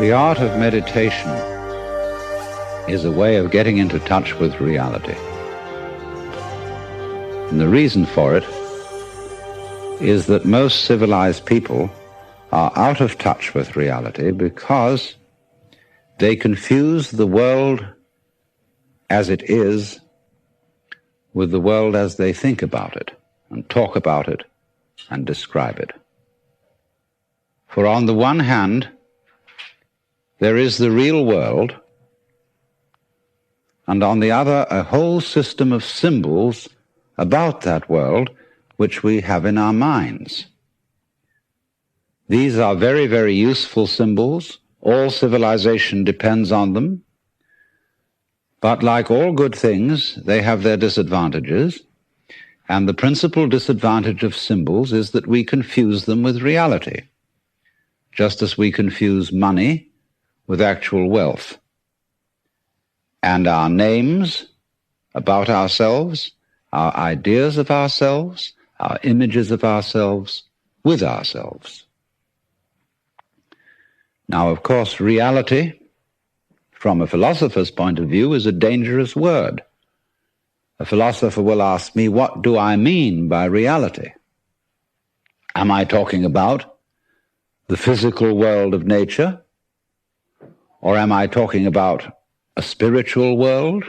The art of meditation is a way of getting into touch with reality. And the reason for it is that most civilized people are out of touch with reality because they confuse the world as it is with the world as they think about it and talk about it and describe it. For on the one hand, there is the real world, and on the other, a whole system of symbols about that world which we have in our minds. These are very, very useful symbols. All civilization depends on them. But like all good things, they have their disadvantages, and the principal disadvantage of symbols is that we confuse them with reality, just as we confuse money with actual wealth, and our names about ourselves, our ideas of ourselves, our images of ourselves with ourselves. Now, of course, reality, from a philosopher's point of view, is a dangerous word. A philosopher will ask me, what do I mean by reality? Am I talking about the physical world of nature? Or am I talking about a spiritual world?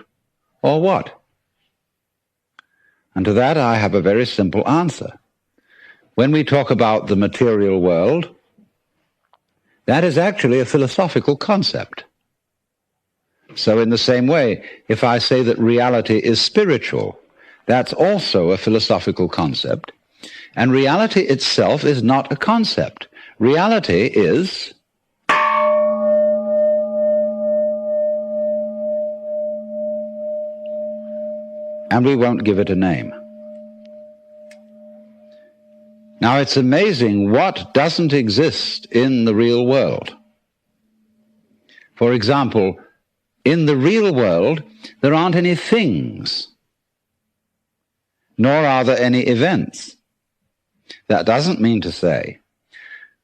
Or what? And to that I have a very simple answer. When we talk about the material world, that is actually a philosophical concept. So in the same way, if I say that reality is spiritual, that's also a philosophical concept. And reality itself is not a concept. Reality is and we won't give it a name. Now, it's amazing what doesn't exist in the real world. For example, in the real world, there aren't any things, nor are there any events. That doesn't mean to say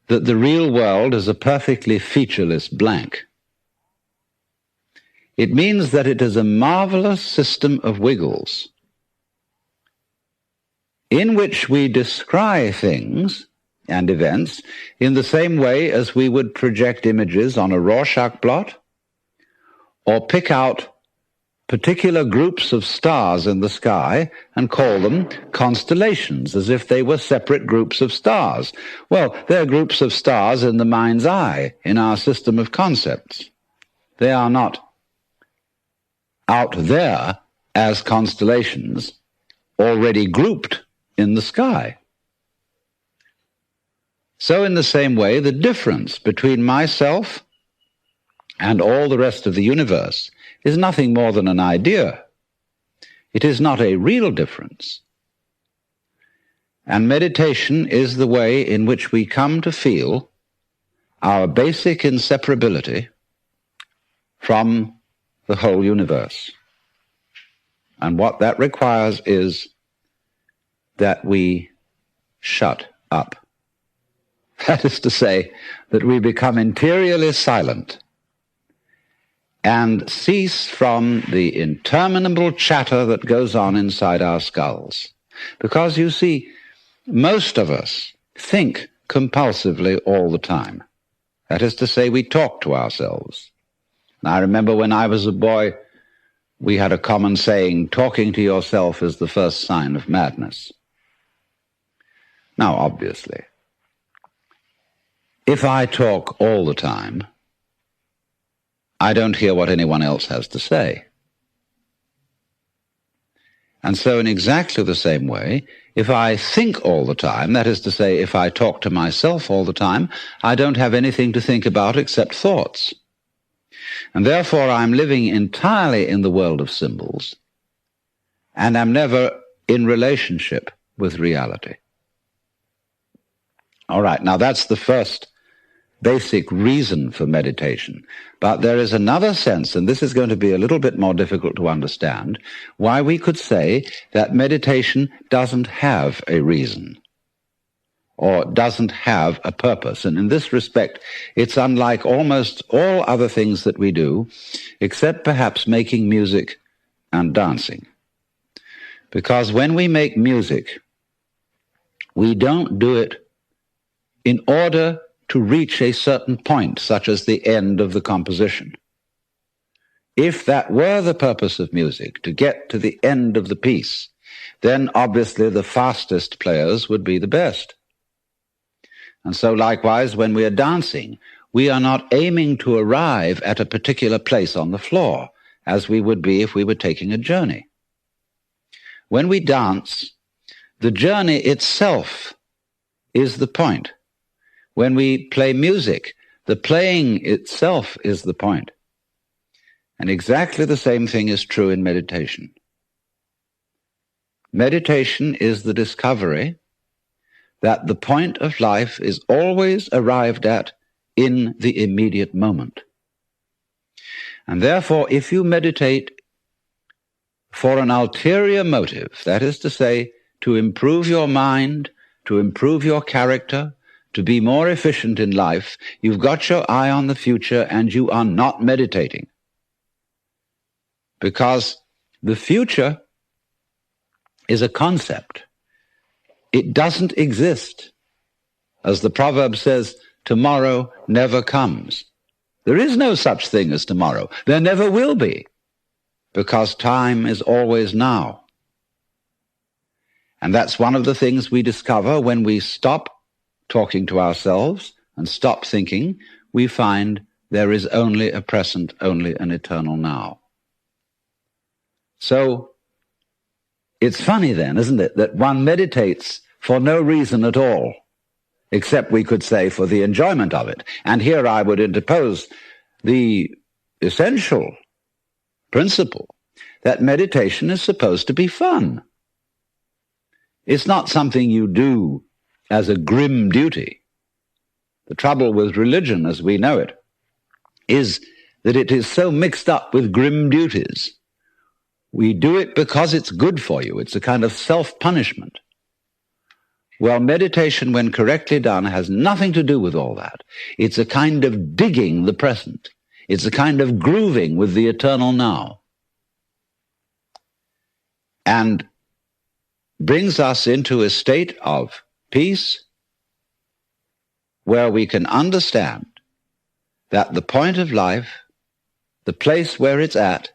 that the real world is a perfectly featureless blank. It means that it is a marvelous system of wiggles in which we descry things and events in the same way as we would project images on a Rorschach blot or pick out particular groups of stars in the sky and call them constellations as if they were separate groups of stars. Well, they're groups of stars in the mind's eye, in our system of concepts. They are not out there as constellations already grouped in the sky. So in the same way, the difference between myself and all the rest of the universe is nothing more than an idea. It is not a real difference. And meditation is the way in which we come to feel our basic inseparability from the whole universe. And what that requires is that we shut up. That is to say, that we become interiorly silent and cease from the interminable chatter that goes on inside our skulls. Because, you see, most of us think compulsively all the time. That is to say, we talk to ourselves. I remember when I was a boy, we had a common saying, talking to yourself is the first sign of madness. Now, obviously, if I talk all the time, I don't hear what anyone else has to say. And so in exactly the same way, if I think all the time, that is to say, if I talk to myself all the time, I don't have anything to think about except thoughts. And therefore I'm living entirely in the world of symbols, and I'm never in relationship with reality. All right, now that's the first basic reason for meditation. But there is another sense, and this is going to be a little bit more difficult to understand, why we could say that meditation doesn't have a reason, or doesn't have a purpose. And in this respect, it's unlike almost all other things that we do, except perhaps making music and dancing. Because when we make music, we don't do it in order to reach a certain point, such as the end of the composition. If that were the purpose of music, to get to the end of the piece, then obviously the fastest players would be the best. And so likewise, when we are dancing, we are not aiming to arrive at a particular place on the floor, as we would be if we were taking a journey. When we dance, the journey itself is the point. When we play music, the playing itself is the point. And exactly the same thing is true in meditation. Meditation is the discovery that the point of life is always arrived at in the immediate moment. And therefore, if you meditate for an ulterior motive, that is to say, to improve your mind, to improve your character, to be more efficient in life, you've got your eye on the future and you are not meditating. Because the future is a concept. It doesn't exist. As the proverb says, tomorrow never comes. There is no such thing as tomorrow. There never will be, because time is always now. And that's one of the things we discover when we stop talking to ourselves and stop thinking. We find there is only a present, only an eternal now. So it's funny then, isn't it, that one meditates for no reason at all, except we could say for the enjoyment of it. And here I would interpose the essential principle that meditation is supposed to be fun. It's not something you do as a grim duty. The trouble with religion, as we know it, is that it is so mixed up with grim duties. We do it because it's good for you. It's a kind of self-punishment. Well, meditation, when correctly done, has nothing to do with all that. It's a kind of digging the present. It's a kind of grooving with the eternal now. And brings us into a state of peace where we can understand that the point of life, the place where it's at,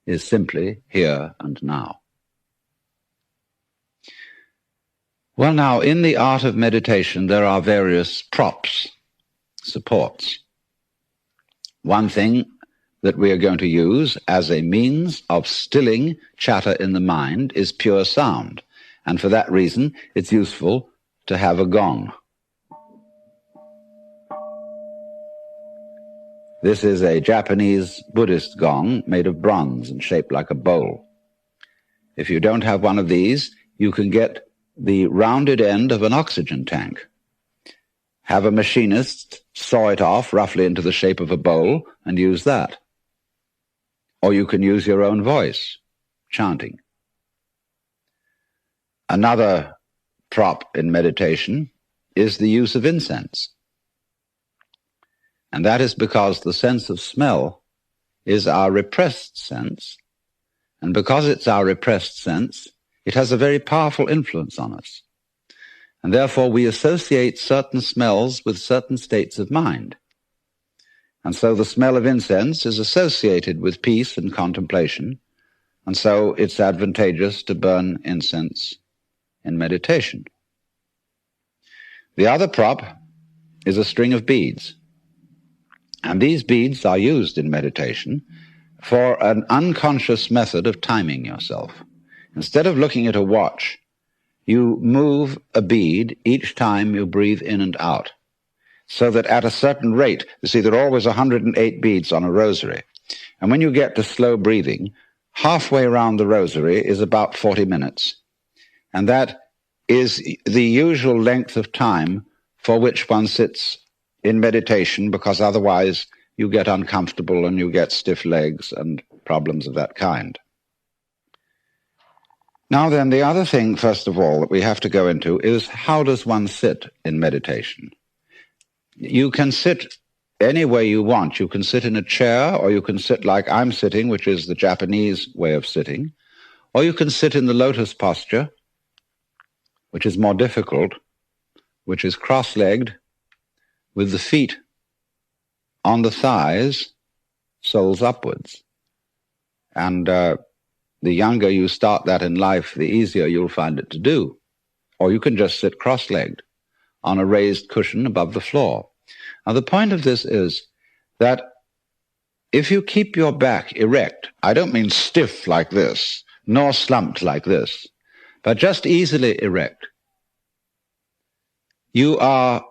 is simply here and now. Well, now, in the art of meditation, there are various props, supports. One thing that we are going to use as a means of stilling chatter in the mind is pure sound. And for that reason, it's useful to have a gong. This is a Japanese Buddhist gong made of bronze and shaped like a bowl. If you don't have one of these, you can get the rounded end of an oxygen tank. Have a machinist saw it off roughly into the shape of a bowl and use that. Or you can use your own voice, chanting. Another prop in meditation is the use of incense. And that is because the sense of smell is our repressed sense. And because it's our repressed sense, it has a very powerful influence on us. And therefore we associate certain smells with certain states of mind. And so the smell of incense is associated with peace and contemplation, and so it's advantageous to burn incense in meditation. The other prop is a string of beads. And these beads are used in meditation for an unconscious method of timing yourself. Instead of looking at a watch, you move a bead each time you breathe in and out, so that at a certain rate, you see, there are always 108 beads on a rosary. And when you get to slow breathing, halfway around the rosary is about 40 minutes. And that is the usual length of time for which one sits in meditation, because otherwise you get uncomfortable and you get stiff legs and problems of that kind. Now then, the other thing, first of all, that we have to go into is how does one sit in meditation? You can sit any way you want. You can sit in a chair, or you can sit like I'm sitting, which is the Japanese way of sitting, or you can sit in the lotus posture, which is more difficult, which is cross-legged, with the feet on the thighs, soles upwards. And the younger you start that in life, the easier you'll find it to do. Or you can just sit cross-legged on a raised cushion above the floor. Now, the point of this is that if you keep your back erect, I don't mean stiff like this, nor slumped like this, but just easily erect, you are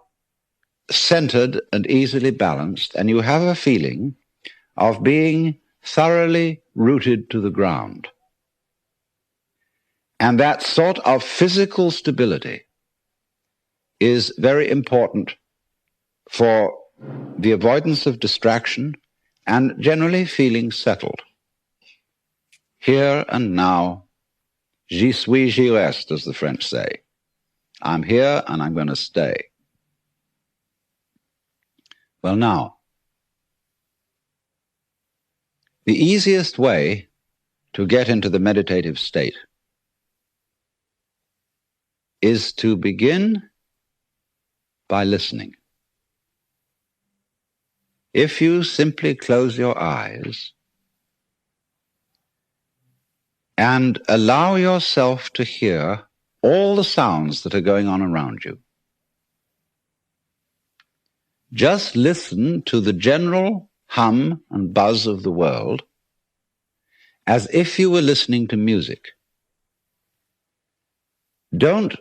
centered and easily balanced, and you have a feeling of being thoroughly rooted to the ground. And that sort of physical stability is very important for the avoidance of distraction and generally feeling settled. Here and now, j'y suis, j'y reste, as the French say. I'm here and I'm going to stay. Well, now, the easiest way to get into the meditative state is to begin by listening. If you simply close your eyes and allow yourself to hear all the sounds that are going on around you, just listen to the general hum and buzz of the world as if you were listening to music. Don't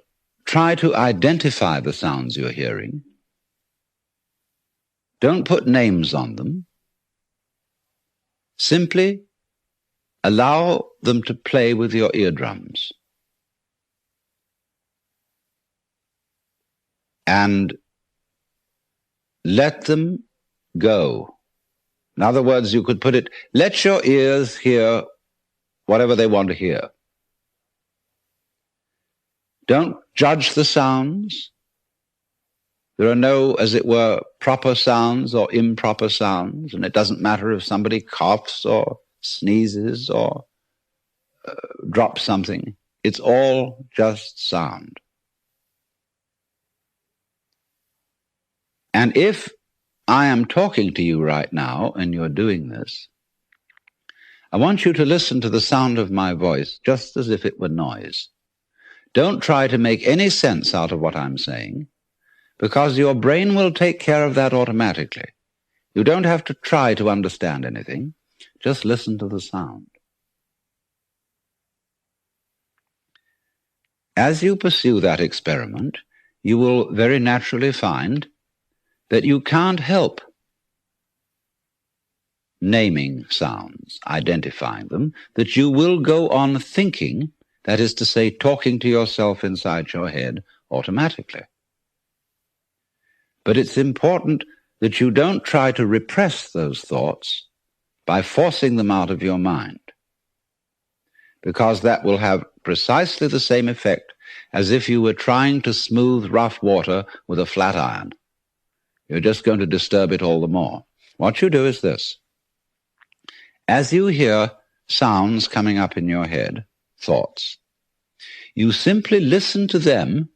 try to identify the sounds you're hearing. Don't put names on them. Simply allow them to play with your eardrums. And let them go. In other words, you could put it, let your ears hear whatever they want to hear. Don't judge the sounds. There are no, as it were, proper sounds or improper sounds, and it doesn't matter if somebody coughs or sneezes or drops something. It's all just sound. And if I am talking to you right now and you're doing this, I want you to listen to the sound of my voice just as if it were noise. Don't try to make any sense out of what I'm saying, because your brain will take care of that automatically. You don't have to try to understand anything. Just listen to the sound. As you pursue that experiment, you will very naturally find that you can't help naming sounds, identifying them, that you will go on thinking, that is to say, talking to yourself inside your head automatically. But it's important that you don't try to repress those thoughts by forcing them out of your mind, because that will have precisely the same effect as if you were trying to smooth rough water with a flat iron. You're just going to disturb it all the more. What you do is this. As you hear sounds coming up in your head, thoughts, you simply listen to them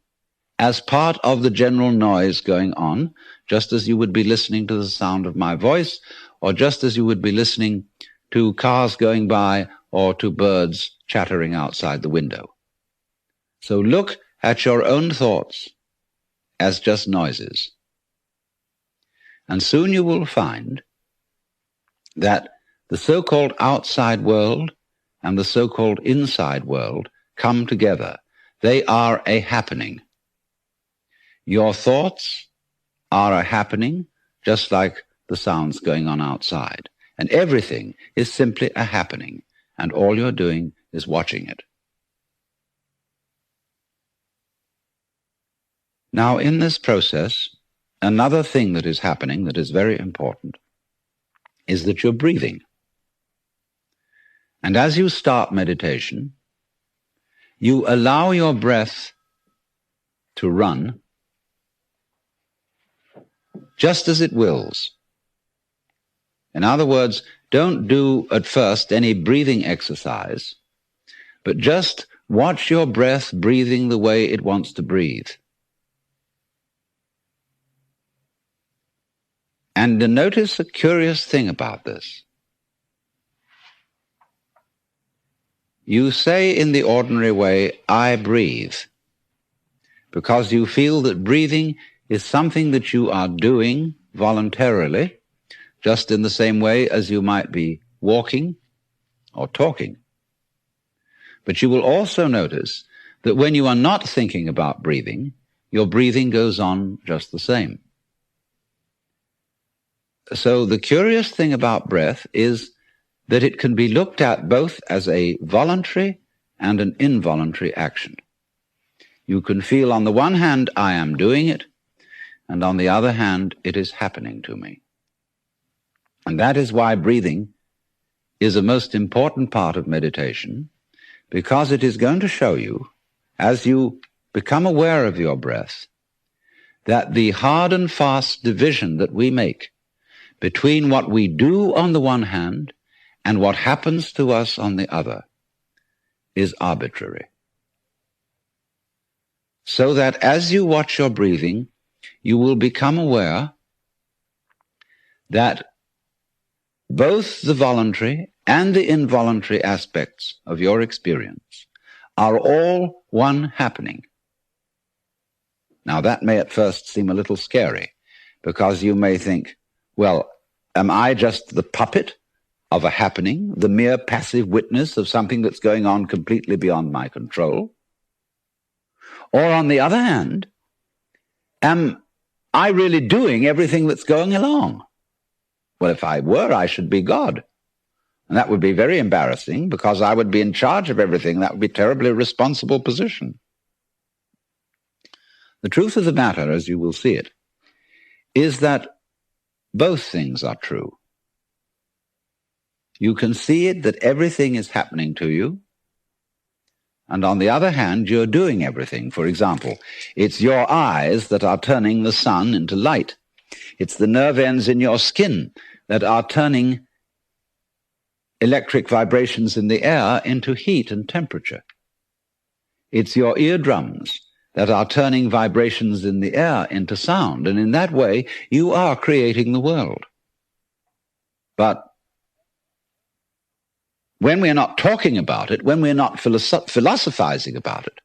as part of the general noise going on, just as you would be listening to the sound of my voice, or just as you would be listening to cars going by or to birds chattering outside the window. So look at your own thoughts as just noises. And soon you will find that the so-called outside world and the so-called inside world come together. They are a happening. Your thoughts are a happening, just like the sounds going on outside. And everything is simply a happening, and all you're doing is watching it. Now, in this process, another thing that is happening that is very important is that you're breathing. And as you start meditation, you allow your breath to run just as it wills. In other words, don't do at first any breathing exercise, but just watch your breath breathing the way it wants to breathe. And notice a curious thing about this. You say in the ordinary way, I breathe, because you feel that breathing is something that you are doing voluntarily, just in the same way as you might be walking or talking. But you will also notice that when you are not thinking about breathing, your breathing goes on just the same. So the curious thing about breath is that it can be looked at both as a voluntary and an involuntary action. You can feel on the one hand, I am doing it, and on the other hand, it is happening to me. And that is why breathing is a most important part of meditation, because it is going to show you, as you become aware of your breath, that the hard and fast division that we make between what we do on the one hand and what happens to us on the other is arbitrary. So that as you watch your breathing, you will become aware that both the voluntary and the involuntary aspects of your experience are all one happening. Now that may at first seem a little scary, because you may think, well, am I just the puppet of a happening, the mere passive witness of something that's going on completely beyond my control? Or on the other hand, am I really doing everything that's going along? Well, if I were, I should be God. And that would be very embarrassing, because I would be in charge of everything. That would be a terribly responsible position. The truth of the matter, as you will see it, is that both things are true. You can see it that everything is happening to you, and on the other hand, you're doing everything. For example, it's your eyes that are turning the sun into light. It's the nerve ends in your skin that are turning electric vibrations in the air into heat and temperature. It's your eardrums that are turning vibrations in the air into sound, and in that way, you are creating the world. But when we're not talking about it, when we're not philosophizing about it,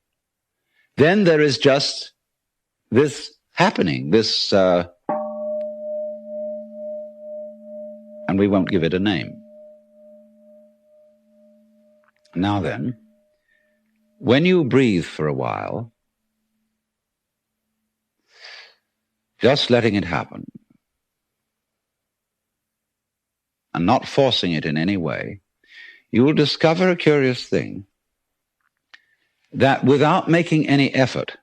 then there is just this happening, this, and we won't give it a name. Now then, when you breathe for a while, just letting it happen, and not forcing it in any way, you will discover a curious thing, that without making any effort,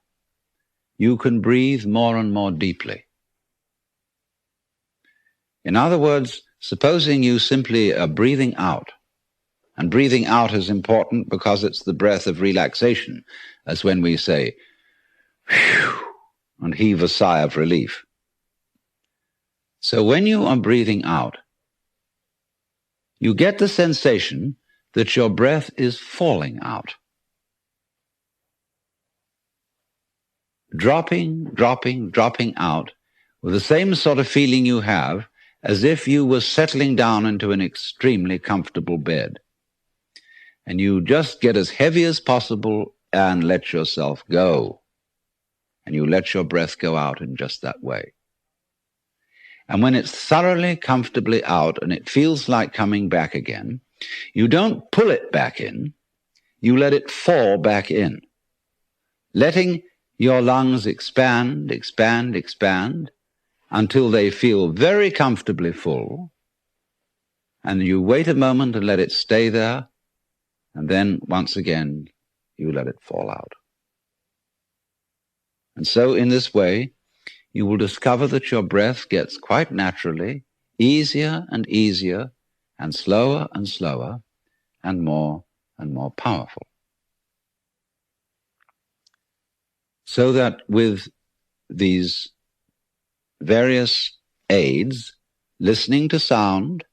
you can breathe more and more deeply. In other words, supposing you simply are breathing out, and breathing out is important because it's the breath of relaxation, as when we say, whew, and heave a sigh of relief. So when you are breathing out, you get the sensation that your breath is falling out. Dropping, dropping, dropping out with the same sort of feeling you have as if you were settling down into an extremely comfortable bed. And you just get as heavy as possible and let yourself go. And you let your breath go out in just that way. And when it's thoroughly, comfortably out and it feels like coming back again, you don't pull it back in, you let it fall back in, letting your lungs expand, expand, expand, until they feel very comfortably full, and you wait a moment and let it stay there, and then once again you let it fall out. And so in this way, you will discover that your breath gets quite naturally easier and easier, and slower, and more powerful. So that with these various aids, listening to sound,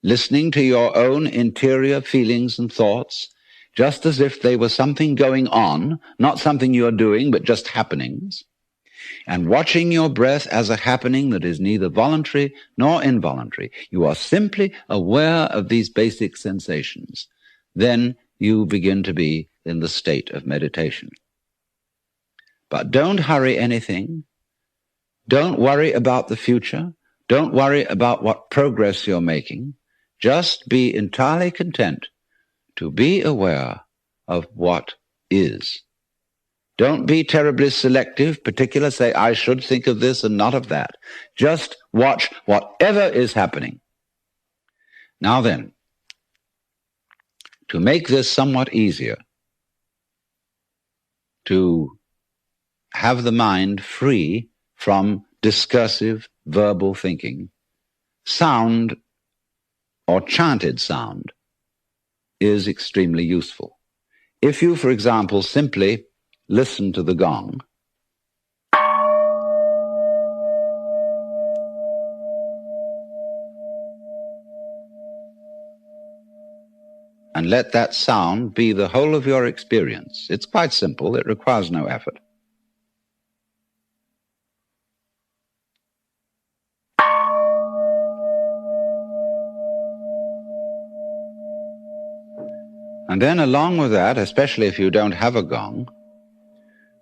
listening to your own interior feelings and thoughts, just as if they were something going on, not something you're doing, but just happenings, and watching your breath as a happening that is neither voluntary nor involuntary. You are simply aware of these basic sensations. Then you begin to be in the state of meditation. But don't hurry anything. Don't worry about the future. Don't worry about what progress you're making. Just be entirely content to be aware of what is. Don't be terribly selective, particular, say, I should think of this and not of that. Just watch whatever is happening. Now then, to make this somewhat easier, to have the mind free from discursive verbal thinking, sound or chanted sound is extremely useful. If you, for example, simply listen to the gong, and let that sound be the whole of your experience. It's quite simple. It requires no effort. And then along with that, especially if you don't have a gong,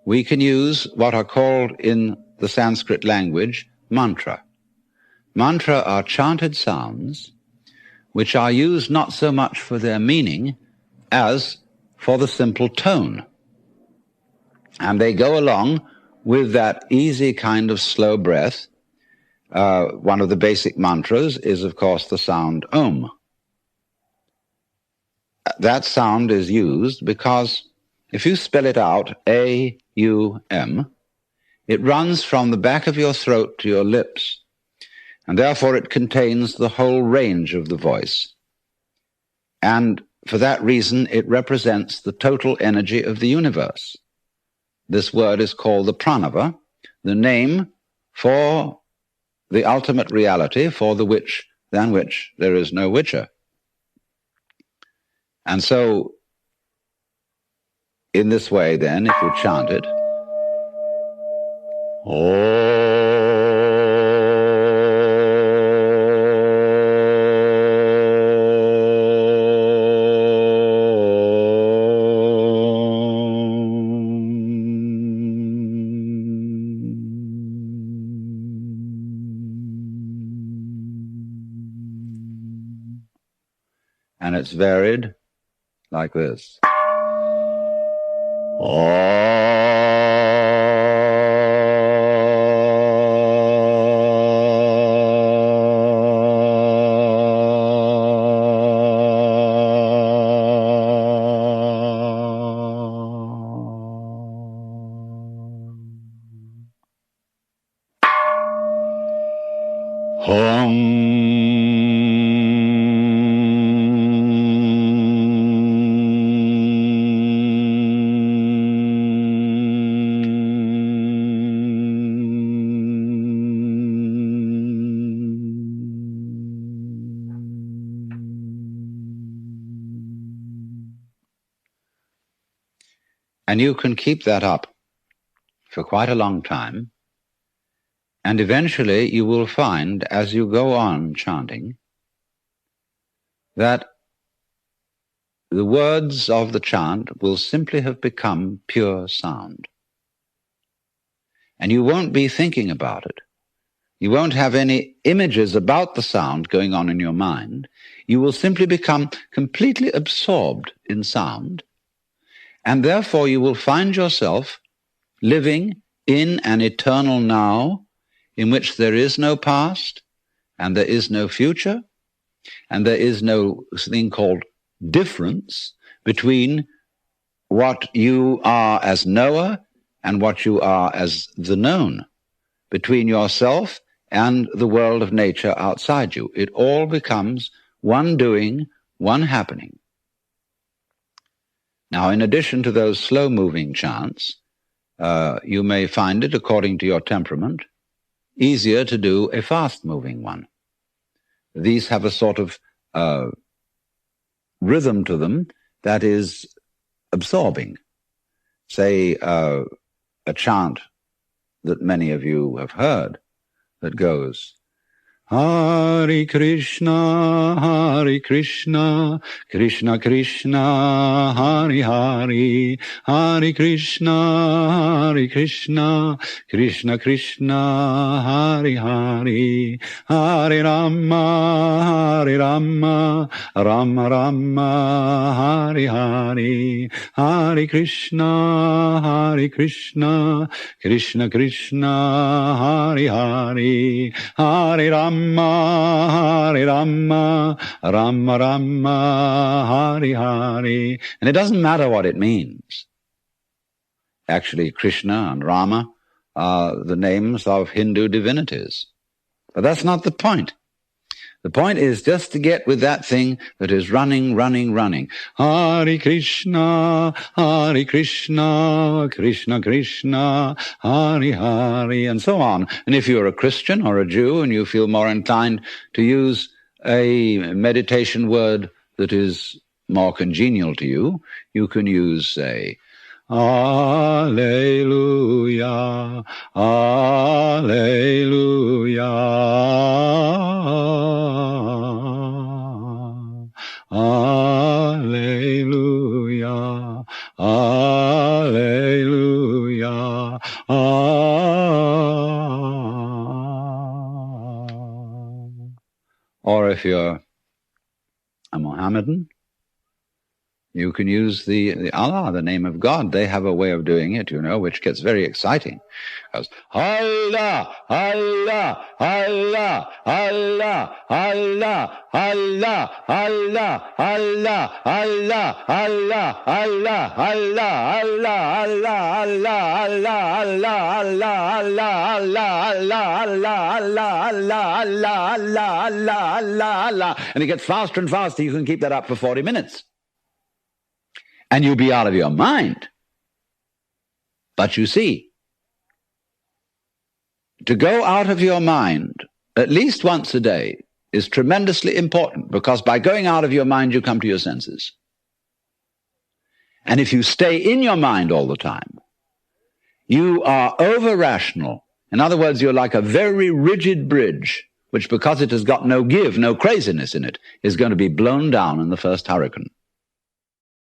we can use what are called in the Sanskrit language mantra. Mantra are chanted sounds which are used not so much for their meaning as for the simple tone. And they go along with that easy kind of slow breath. One of the basic mantras is, of course, the sound Om. That sound is used because if you spell it out, A-U-M, it runs from the back of your throat to your lips, and therefore it contains the whole range of the voice. And for that reason, it represents the total energy of the universe. This word is called the pranava, the name for the ultimate reality, for the which, than which there is no whicher. And so, in this way then, if you chant it, and it's varied like this. And you can keep that up for quite a long time, and eventually you will find, as you go on chanting, that the words of the chant will simply have become pure sound. And you won't be thinking about it. You won't have any images about the sound going on in your mind. You will simply become completely absorbed in sound, and therefore you will find yourself living in an eternal now in which there is no past and there is no future and there is no thing called difference between what you are as knower and what you are as the known, between yourself and the world of nature outside you. It all becomes one doing, one happening. Now, in addition to those slow-moving chants, you may find it, according to your temperament, easier to do a fast-moving one. These have a sort of rhythm to them that is absorbing. Say a chant that many of you have heard that goes, Hare Krishna, Krishna Krishna, Hare Hare, Hare Krishna, Krishna Krishna, Hare Hare, Hare Rama, Rama Rama, Hare Hare, Hare Krishna, Krishna Krishna, Hare Hare, Hare Rama, Rama Rama, Hare Hare. And it doesn't matter what it means. Actually, Krishna and Rama are the names of Hindu divinities. But that's not the point. The point is just to get with that thing that is running. Hare Krishna, Krishna Krishna, Hare Hare, and so on. And if you're a Christian or a Jew and you feel more inclined to use a meditation word that is more congenial to you, you can use, say, Alleluia, Alleluia, Alleluia, Alleluia, Or if you're a Mohammedan, you can use the Allah, the name of God. They have a way of doing it, which gets very exciting. It goes, Allah, Allah, Allah, Allah, Allah, Allah, Allah, Allah, Allah, Allah, Allah, Allah, Allah, Allah, and it gets faster and faster. You can keep that up for 40 minutes. And you'll be out of your mind. But you see, to go out of your mind at least once a day is tremendously important, because by going out of your mind, you come to your senses. And if you stay in your mind all the time, you are over-rational. In other words, you're like a very rigid bridge, which, because it has got no give, no craziness in it, is going to be blown down in the first hurricane.